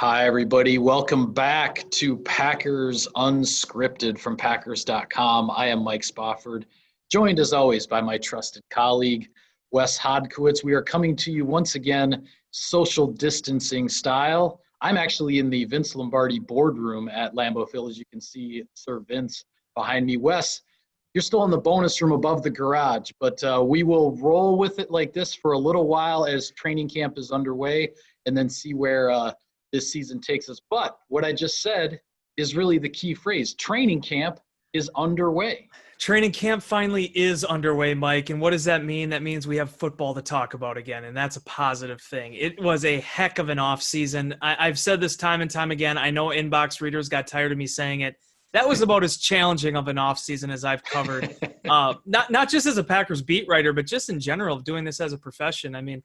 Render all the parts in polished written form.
Hi, everybody. Welcome back to Packers Unscripted from Packers.com. I am Mike Spofford, joined as always by my trusted colleague, Wes Hodkowitz. We are coming to you once again, social distancing style. I'm actually in the Vince Lombardi boardroom at Lambeau Field. As you can see, Sir Vince behind me. Wes, you're still in the bonus room above the garage, but we will roll with it like this for a little while as training camp is underway and then see where this season takes us. But what I just said is really the key phrase. Training camp is underway. Training camp finally is underway, Mike. And what does that mean? That means we have football to talk about again, and that's a positive thing. It was a heck of an off season. I've said this time and time again. I know inbox readers got tired of me saying it. That was about as challenging of an off season as I've covered, not just as a Packers beat writer, but just in general of doing this as a profession. I mean,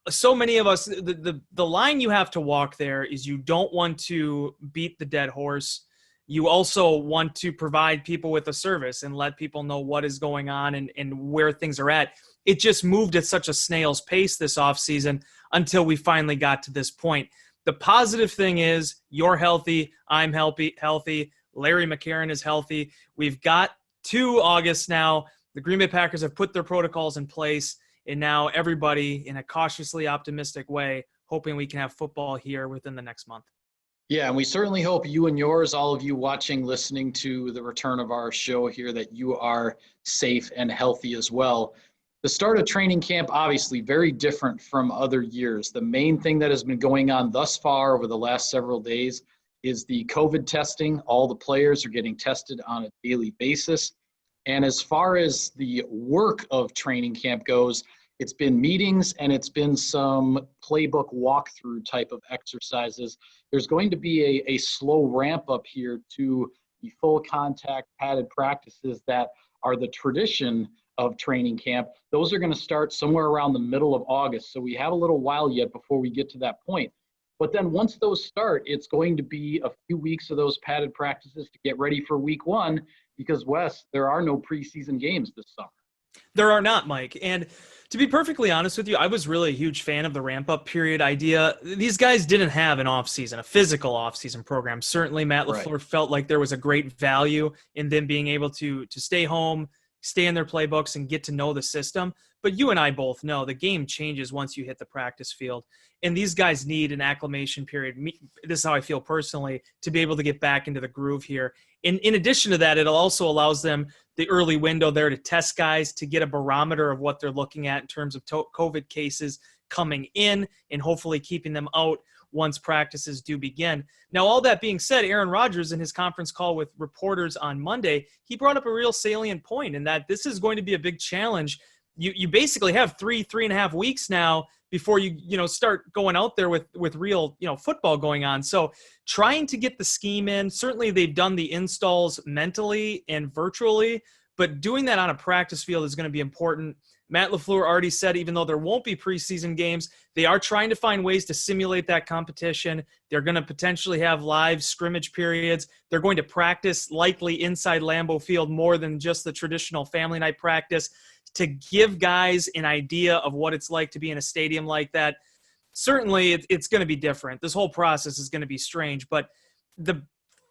so many of us, the line you have to walk there is you don't want to beat the dead horse. You also want to provide people with a service and let people know what is going on and where things are at. It just moved at such a snail's pace this offseason until we finally got to this point. The positive thing is you're healthy, I'm healthy. Larry McCarron is healthy. We've got to August now. The Green Bay Packers have put their protocols in place. And now everybody, in a cautiously optimistic way, hoping we can have football here within the next month. Yeah, and we certainly hope you and yours, all of you watching, listening to the return of our show here, that you are safe and healthy as well. The start of training camp, obviously, very different from other years. The main thing that has been going on thus far over the last several days is the COVID testing. All the players are getting tested on a daily basis. And as far as the work of training camp goes, it's been meetings and it's been some playbook walkthrough type of exercises. There's going to be a slow ramp up here to the full contact padded practices that are the tradition of training camp. Those are going to start somewhere around the middle of August. So we have a little while yet before we get to that point. But then once those start, it's going to be a few weeks of those padded practices to get ready for week one. Because, Wes, there are no preseason games this summer. There are not, Mike. And to be perfectly honest with you, I was really a huge fan of the ramp-up period idea. These guys didn't have an offseason, a physical offseason program. Certainly, Matt LaFleur felt like there was a great value in them being able to stay home, stay in their playbooks, and get to know the system. But you and I both know the game changes once you hit the practice field. And these guys need an acclimation period. This is how I feel personally, to be able to get back into the groove here. In addition to that, it also allows them the early window there to test guys, to get a barometer of what they're looking at in terms of COVID cases coming in and hopefully keeping them out once practices do begin. Now, all that being said, Aaron Rodgers in his conference call with reporters on Monday, he brought up a real salient point in that this is going to be a big challenge. You basically have three and a half weeks now before you start going out there with real football going on. So trying to get the scheme in, certainly they've done the installs mentally and virtually, but doing that on a practice field is going to be important. Matt LaFleur already said even though there won't be preseason games, they are trying to find ways to simulate that competition. They're going to potentially have live scrimmage periods. They're going to practice likely inside Lambeau Field more than just the traditional family night practice, to give guys an idea of what it's like to be in a stadium like that. Certainly, it's going to be different. This whole process is going to be strange. But the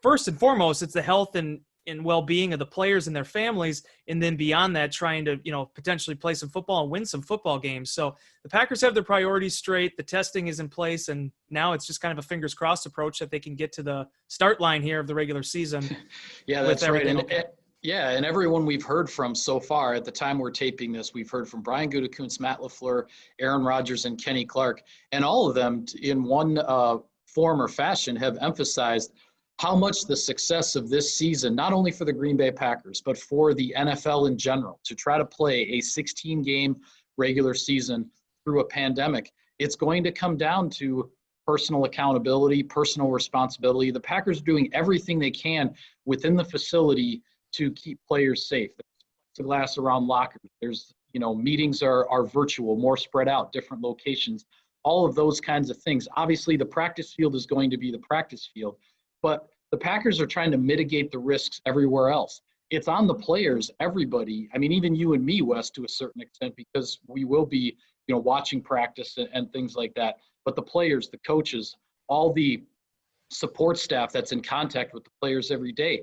first and foremost, it's the health and well-being of the players and their families, and then beyond that, trying to potentially play some football and win some football games. So the Packers have their priorities straight. The testing is in place, and now it's just kind of a fingers crossed approach that they can get to the start line here of the regular season. Yeah, that's right. And everyone we've heard from so far at the time we're taping this, we've heard from Brian Gutekunst, Matt LaFleur, Aaron Rodgers, and Kenny Clark. And all of them in one form or fashion have emphasized how much the success of this season, not only for the Green Bay Packers, but for the NFL in general, to try to play a 16-game regular season through a pandemic, it's going to come down to personal accountability, personal responsibility. The Packers are doing everything they can within the facility to keep players safe. There's glass around lockers. There's, meetings are virtual, more spread out, different locations, all of those kinds of things. Obviously, the practice field is going to be the practice field, but the Packers are trying to mitigate the risks everywhere else. It's on the players, everybody. I mean, even you and me, Wes, to a certain extent, because we will be, watching practice and things like that. But the players, the coaches, all the support staff that's in contact with the players every day.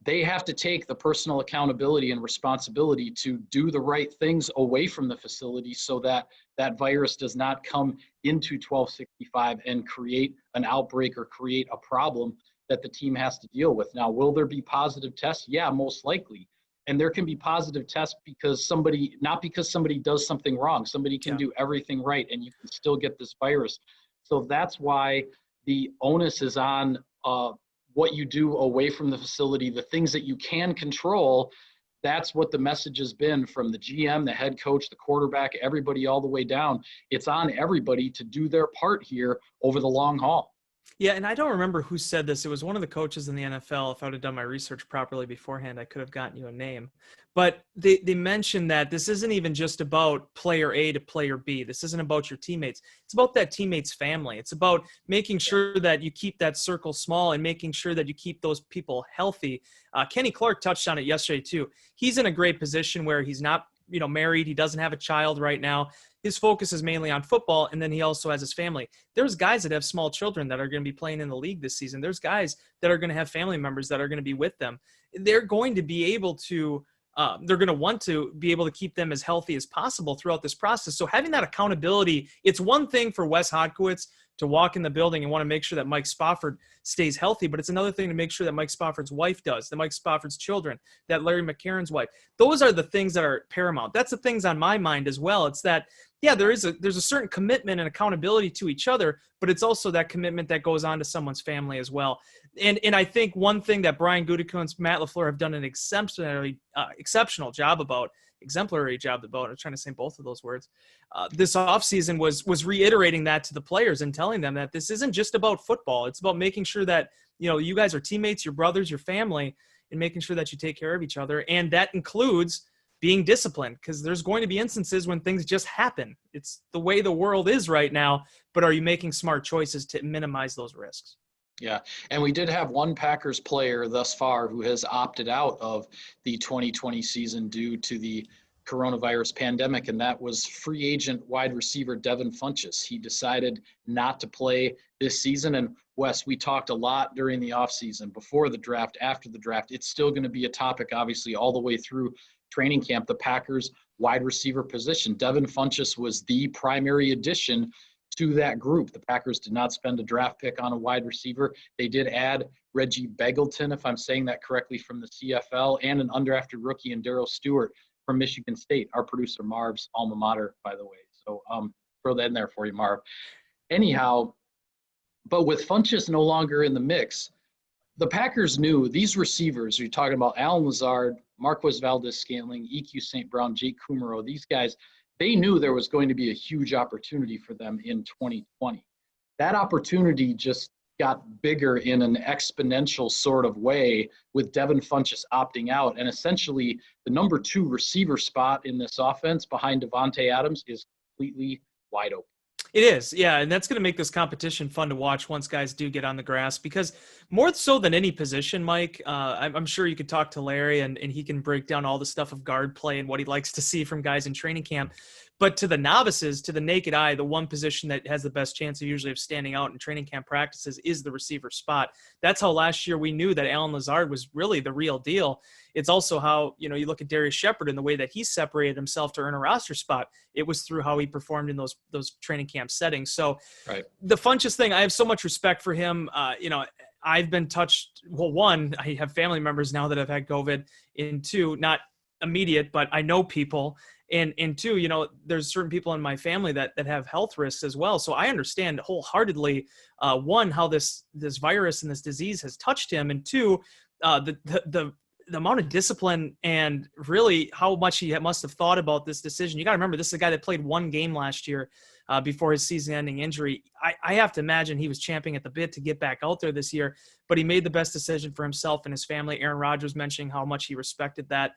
They have to take the personal accountability and responsibility to do the right things away from the facility so that that virus does not come into 1265 and create an outbreak or create a problem that the team has to deal with. Now, will there be positive tests? Yeah, most likely. And there can be positive tests because not because somebody does something wrong. Somebody can do everything right and you can still get this virus. So that's why the onus is on what you do away from the facility, the things that you can control. That's what the message has been from the GM, the head coach, the quarterback, everybody all the way down. It's on everybody to do their part here over the long haul. Yeah, and I don't remember who said this. It was one of the coaches in the NFL. If I would have done my research properly beforehand, I could have gotten you a name. But they mentioned that this isn't even just about player A to player B. This isn't about your teammates. It's about that teammate's family. It's about making sure that you keep that circle small and making sure that you keep those people healthy. Kenny Clark touched on it yesterday too. He's in a great position where he's not married. He doesn't have a child right now. His focus is mainly on football, and then he also has his family. There's guys that have small children that are going to be playing in the league this season. There's guys that are going to have family members that are going to be with them. They're going to be able to they're going to want to be able to keep them as healthy as possible throughout this process. So having that accountability, it's one thing for Wes Hodkiewicz to walk in the building and want to make sure that Mike Spofford stays healthy, but it's another thing to make sure that Mike Spofford's wife does, that Mike Spofford's children, that Larry McCarron's wife. Those are the things that are paramount. That's the things on my mind as well. It's that, yeah, there's a certain commitment and accountability to each other, but it's also that commitment that goes on to someone's family as well. And I think one thing that Brian Gutekunst, Matt LaFleur have done an exemplary job about, I'm trying to say both of those words, this offseason was reiterating that to the players and telling them that this isn't just about football. It's about making sure that, you guys are teammates, your brothers, your family, and making sure that you take care of each other. And that includes being disciplined, because there's going to be instances when things just happen. It's the way the world is right now, but are you making smart choices to minimize those risks? Yeah, and we did have one Packers player thus far who has opted out of the 2020 season due to the coronavirus pandemic, and that was free agent wide receiver Devin Funchess. He decided not to play this season. And Wes, we talked a lot during the offseason, before the draft, after the draft. It's still going to be a topic, obviously, all the way through training camp, the Packers wide receiver position. Devin Funchess was the primary addition to that group. The Packers did not spend a draft pick on a wide receiver. They did add Reggie Begelton, if I'm saying that correctly, from the CFL, and an undrafted rookie in Darryl Stewart from Michigan State, our producer Marv's alma mater, by the way. So throw that in there for you, Marv. Anyhow, but with Funchess no longer in the mix, the Packers knew these receivers, you're talking about Allen Lazard, Marquez Valdez-Scantling, EQ St. Brown, Jake Kumaro, these guys, they knew there was going to be a huge opportunity for them in 2020. That opportunity just got bigger in an exponential sort of way with Devin Funchess opting out. And essentially, the number 2 receiver spot in this offense behind Devontae Adams is completely wide open. It is, yeah, and that's going to make this competition fun to watch once guys do get on the grass, because more so than any position, Mike, I'm sure you could talk to Larry and he can break down all the stuff of guard play and what he likes to see from guys in training camp. But to the novices, to the naked eye, the one position that has the best chance of usually of standing out in training camp practices is the receiver spot. That's how last year we knew that Allen Lazard was really the real deal. It's also how, you look at Darius Shepard and the way that he separated himself to earn a roster spot. It was through how he performed in those training camp settings. So right. The Funchess thing, I have so much respect for him. I've been touched. Well, one, I have family members now that have had COVID, and 2, not immediate, but I know people. And 2, there's certain people in my family that have health risks as well. So I understand wholeheartedly, one, how this virus and this disease has touched him, and 2, the amount of discipline and really how much he must have thought about this decision. You got to remember, this is a guy that played 1 game last year before his season-ending injury. I have to imagine he was champing at the bit to get back out there this year, but he made the best decision for himself and his family. Aaron Rodgers mentioning how much he respected that.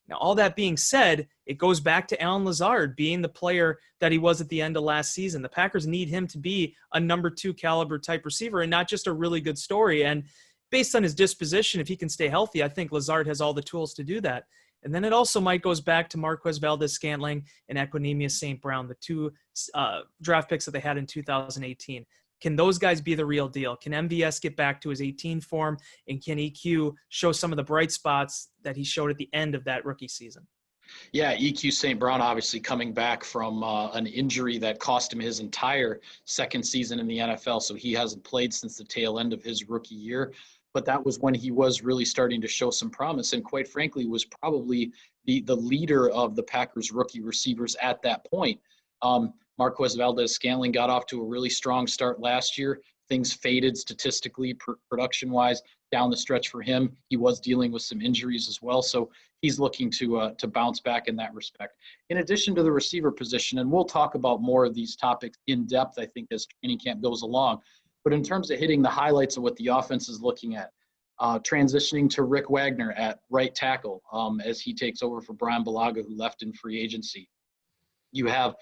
Now, all that being said, it goes back to Allen Lazard being the player that he was at the end of last season. The Packers need him to be a number 2 caliber type receiver and not just a really good story. And based on his disposition, if he can stay healthy, I think Lazard has all the tools to do that. And then it also might goes back to Marquez Valdez-Scantling and Equanimeous St. Brown, the 2 draft picks that they had in 2018. Can those guys be the real deal? Can MVS get back to his 18 form? And can EQ show some of the bright spots that he showed at the end of that rookie season? Yeah, EQ St. Brown obviously coming back from an injury that cost him his entire second season in the NFL. So he hasn't played since the tail end of his rookie year. But that was when he was really starting to show some promise, and quite frankly was probably the leader of the Packers rookie receivers at that point. Marquez Valdez-Scantling got off to a really strong start last year. Things faded statistically, production-wise, down the stretch for him. He was dealing with some injuries as well, so he's looking to bounce back in that respect. In addition to the receiver position, and we'll talk about more of these topics in depth, I think, as training camp goes along, but in terms of hitting the highlights of what the offense is looking at, transitioning to Rick Wagner at right tackle as he takes over for Brian Bulaga, who left in free agency. You have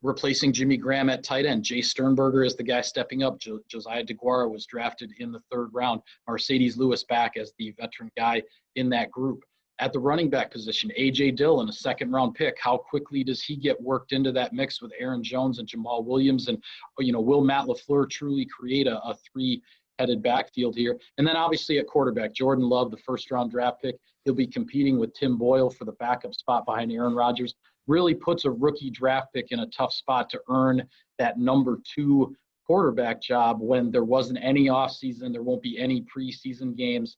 replacing Jimmy Graham at tight end. Jay Sternberger is the guy stepping up. Josiah DeGuara was drafted in the third round. Mercedes Lewis back as the veteran guy in that group. At the running back position, A.J. Dillon, a second-round pick. How quickly does he get worked into that mix with Aaron Jones and Jamal Williams? And, will Matt LaFleur truly create a three-headed backfield here? And then obviously at quarterback, Jordan Love, the first-round draft pick. He'll be competing with Tim Boyle for the backup spot behind Aaron Rodgers. Really puts a rookie draft pick in a tough spot to earn that number 2 quarterback job when there wasn't any offseason. There won't be any preseason games.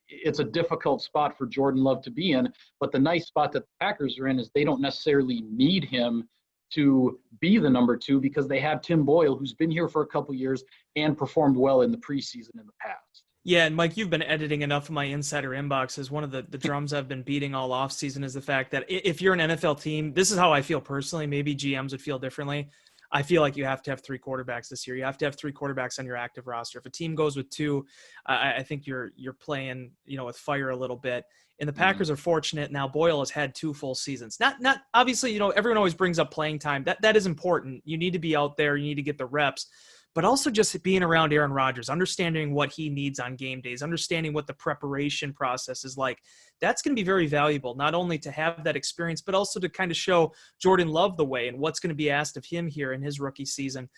It's a difficult spot for Jordan Love to be in, but the nice spot that the Packers are in is they don't necessarily need him to be the number 2 because they have Tim Boyle, who's been here for a couple years and performed well in the preseason in the past. Yeah, and Mike, you've been editing enough of my insider inboxes. One of the drums I've been beating all offseason is the fact that if you're an NFL team, this is how I feel personally. Maybe GMs would feel differently. I feel like you have to have 3 quarterbacks this year. You have to have 3 quarterbacks on your active roster. If a team goes with 2, I think you're playing, with fire a little bit. And the Packers are fortunate now. Boyle has had 2 full seasons. Not obviously, everyone always brings up playing time. That is important. You need to be out there. You need to get the reps. But also just being around Aaron Rodgers, understanding what he needs on game days, understanding what the preparation process is like. That's going to be very valuable, not only to have that experience, but also to kind of show Jordan Love the way and what's going to be asked of him here in his rookie season.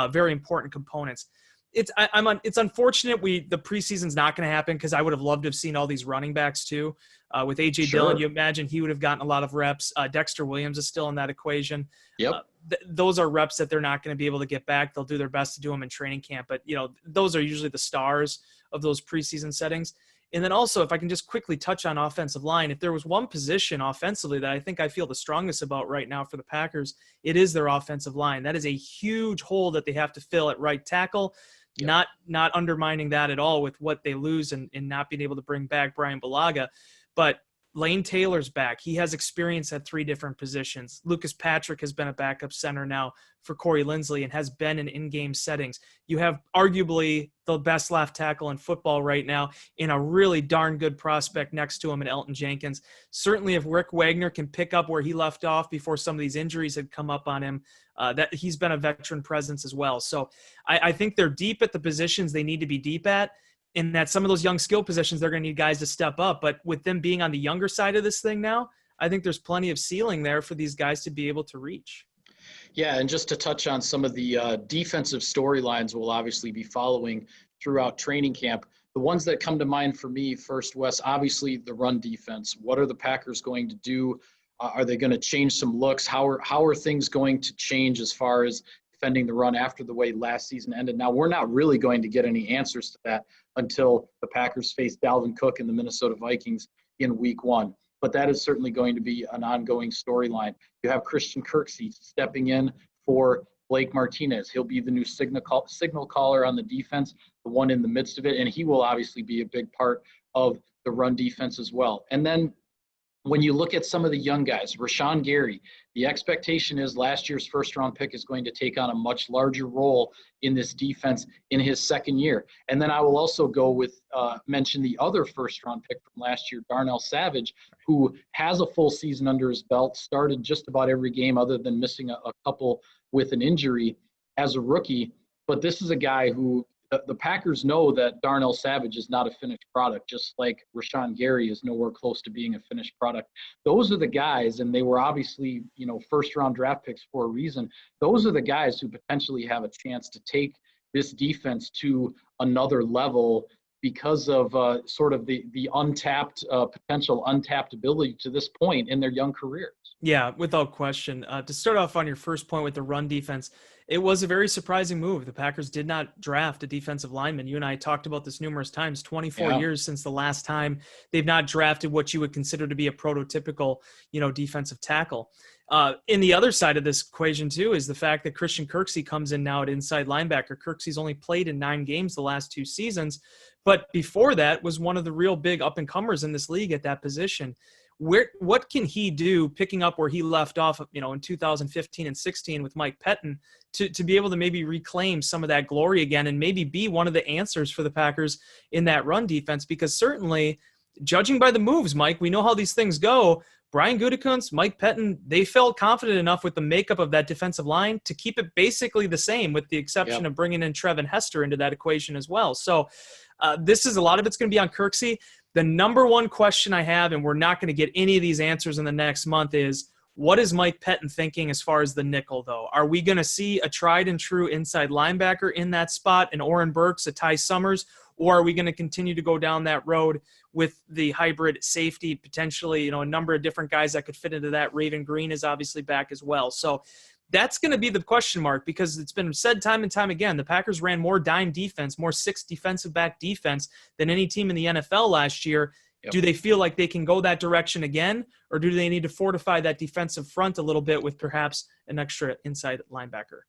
Very important components. It's unfortunate the preseason's not going to happen because I would have loved to have seen all these running backs too. With A.J. Dillon, you imagine he would have gotten a lot of reps. Dexter Williams is still in that equation. Yep. Those are reps that they're not going to be able to get back. They'll do their best to do them in training camp. But, those are usually the stars of those preseason settings. And then also, if I can just quickly touch on offensive line, if there was one position offensively that I feel the strongest about right now for the Packers, it is their offensive line. That is a huge hole that they have to fill at right tackle. Yep. Not undermining that at all with what they lose and not being able to bring back Brian Bulaga. But Lane Taylor's back. He has experience at 3 different positions. Lucas Patrick has been a backup center now for Corey Linsley and has been in in-game settings. You have arguably the best left tackle in football right now in a really darn good prospect next to him in Elton Jenkins. Certainly if Rick Wagner can pick up where he left off before some of these injuries had come up on him, that he's been a veteran presence as well. So I think they're deep at the positions they need to be deep at. And that some of those young skill positions, they're going to need guys to step up. But with them being on the younger side of this thing now, I think there's plenty of ceiling there for these guys to be able to reach. Yeah, and just to touch on some of the defensive storylines we'll obviously be following throughout training camp. The ones that come to mind for me first, Wes, obviously the run defense. What are the Packers going to do? Are they going to change some looks? How are things going to change as far as defending the run after the way last season ended? Now, we're not really going to get any answers to that until the Packers face Dalvin Cook and the Minnesota Vikings in week 1. But that is certainly going to be an ongoing storyline. You have Christian Kirksey stepping in for Blake Martinez. He'll be the new signal caller on the defense, the one in the midst of it, and he will obviously be a big part of the run defense as well. And then when you look at some of the young guys, Rashawn Gary, the expectation is last year's first-round pick is going to take on a much larger role in this defense in his second year. And then I will also go with mention the other first-round pick from last year, Darnell Savage, who has a full season under his belt, started just about every game other than missing a couple with an injury as a rookie. But this is a guy who the Packers know that Darnell Savage is not a finished product, just like Rashawn Gary is nowhere close to being a finished product. Those are the guys, and they were obviously, first-round draft picks for a reason. Those are the guys who potentially have a chance to take this defense to another level because of sort of the untapped potential, untapped ability to this point in their young careers. Yeah, without question. To start off on your first point with the run defense, it was a very surprising move. The Packers did not draft a defensive lineman. You and I talked about this numerous times, 24 years since the last time they've not drafted what you would consider to be a prototypical, defensive tackle. In the other side of this equation, too, is the fact that Christian Kirksey comes in now at inside linebacker. Kirksey's only played in 9 games the last 2 seasons, but before that was one of the real big up-and-comers in this league at that position. What can he do picking up where he left off, in 2015 and 16 with Mike Pettin to be able to maybe reclaim some of that glory again and maybe be one of the answers for the Packers in that run defense? Because certainly, judging by the moves, Mike, we know how these things go. Brian Gutekunst, Mike Pettin, they felt confident enough with the makeup of that defensive line to keep it basically the same, with the exception of bringing in Trevin Hester into that equation as well. So this is a lot of it's going to be on Kirksey. The number one question I have, and we're not going to get any of these answers in the next month, is what is Mike Pettin thinking as far as the nickel, though? Are we going to see a tried and true inside linebacker in that spot, an Oren Burks, a Ty Summers, or are we going to continue to go down that road with the hybrid safety, potentially, a number of different guys that could fit into that? Raven Green is obviously back as well. So that's going to be the question mark, because it's been said time and time again, the Packers ran more dime defense, more 6 defensive back defense than any team in the NFL last year. Yep. Do they feel like they can go that direction again, or do they need to fortify that defensive front a little bit with perhaps an extra inside linebacker?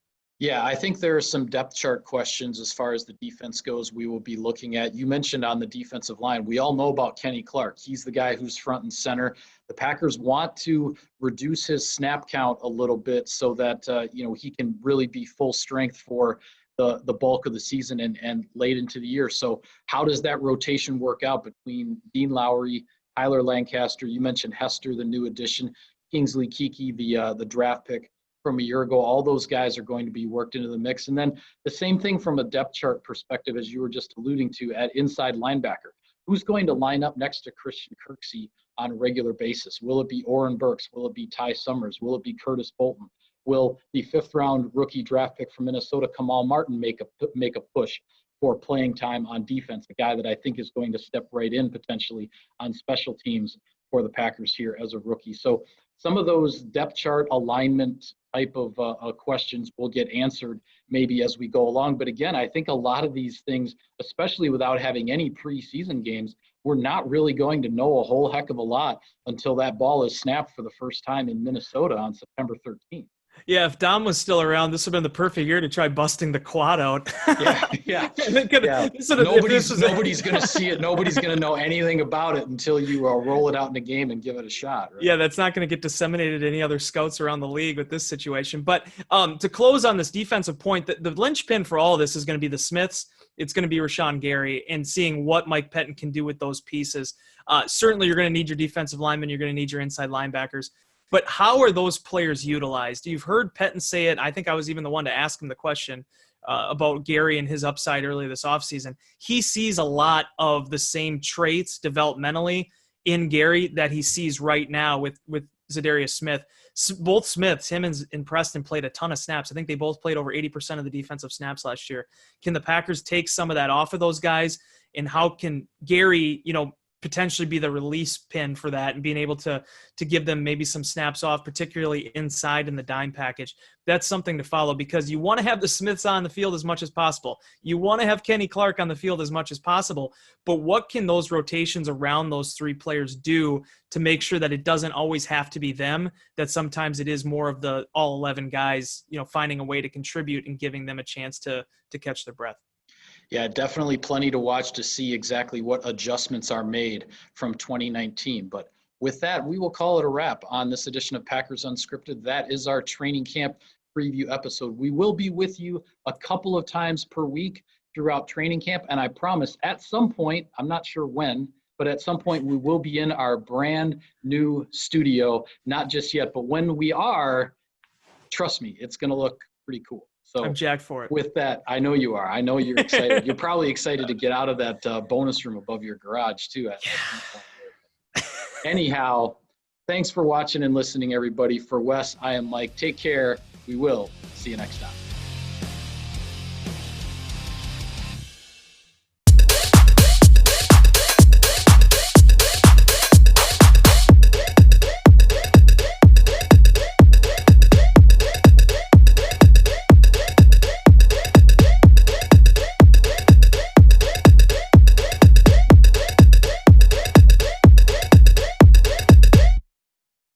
Yeah, I think there are some depth chart questions as far as the defense goes we will be looking at. You mentioned on the defensive line, we all know about Kenny Clark. He's the guy who's front and center. The Packers want to reduce his snap count a little bit so that, he can really be full strength for the bulk of the season and late into the year. So how does that rotation work out between Dean Lowry, Tyler Lancaster? You mentioned Hester, the new addition, Kingsley Keke, the draft pick from a year ago. All those guys are going to be worked into the mix. And then the same thing from a depth chart perspective, as you were just alluding to, at inside linebacker. Who's going to line up next to Christian Kirksey on a regular basis? Will it be Oren Burks? Will it be Ty Summers? Will it be Curtis Bolton? Will the 5th-round rookie draft pick from Minnesota, Kamal Martin, make a push for playing time on defense? A guy that I think is going to step right in potentially on special teams for the Packers here as a rookie. So some of those depth chart alignment type of questions will get answered maybe as we go along. But again, I think a lot of these things, especially without having any preseason games, we're not really going to know a whole heck of a lot until that ball is snapped for the first time in Minnesota on September 13th. Yeah, if Dom was still around, this would have been the perfect year to try busting the quad out. Yeah. Nobody's going to see it. Nobody's going to know anything about it until you roll it out in a game and give it a shot. Right? Yeah, that's not going to get disseminated to any other scouts around the league with this situation. But to close on this defensive point, the linchpin for all of this is going to be the Smiths. It's going to be Rashawn Gary, and seeing what Mike Pettin can do with those pieces. Certainly, you're going to need your defensive linemen. You're going to need your inside linebackers. But how are those players utilized? You've heard Pettin say it. I think I was even the one to ask him the question about Gary and his upside earlier this offseason. He sees a lot of the same traits developmentally in Gary that he sees right now with Zadarius Smith. Both Smiths, him and Preston, played a ton of snaps. I think they both played over 80% of the defensive snaps last year. Can the Packers take some of that off of those guys? And how can Gary, potentially be the release pin for that and being able to give them maybe some snaps off, particularly inside in the dime package? That's something to follow, because you want to have the Smiths on the field as much as possible. You want to have Kenny Clark on the field as much as possible. But what can those rotations around those 3 players do to make sure that it doesn't always have to be them, that sometimes it is more of the all 11 guys, finding a way to contribute and giving them a chance to catch their breath? Yeah, definitely plenty to watch to see exactly what adjustments are made from 2019. But with that, we will call it a wrap on this edition of Packers Unscripted. That is our training camp preview episode. We will be with you a couple of times per week throughout training camp. And I promise at some point, I'm not sure when, but at some point we will be in our brand new studio. Not just yet, but when we are, trust me, it's going to look pretty cool. So I'm jacked for it. With that, I know you are. I know you're excited. You're probably excited to get out of that bonus room above your garage too. At some point here. Anyhow, thanks for watching and listening, everybody. For Wes, I am Mike. Take care. We will see you next time.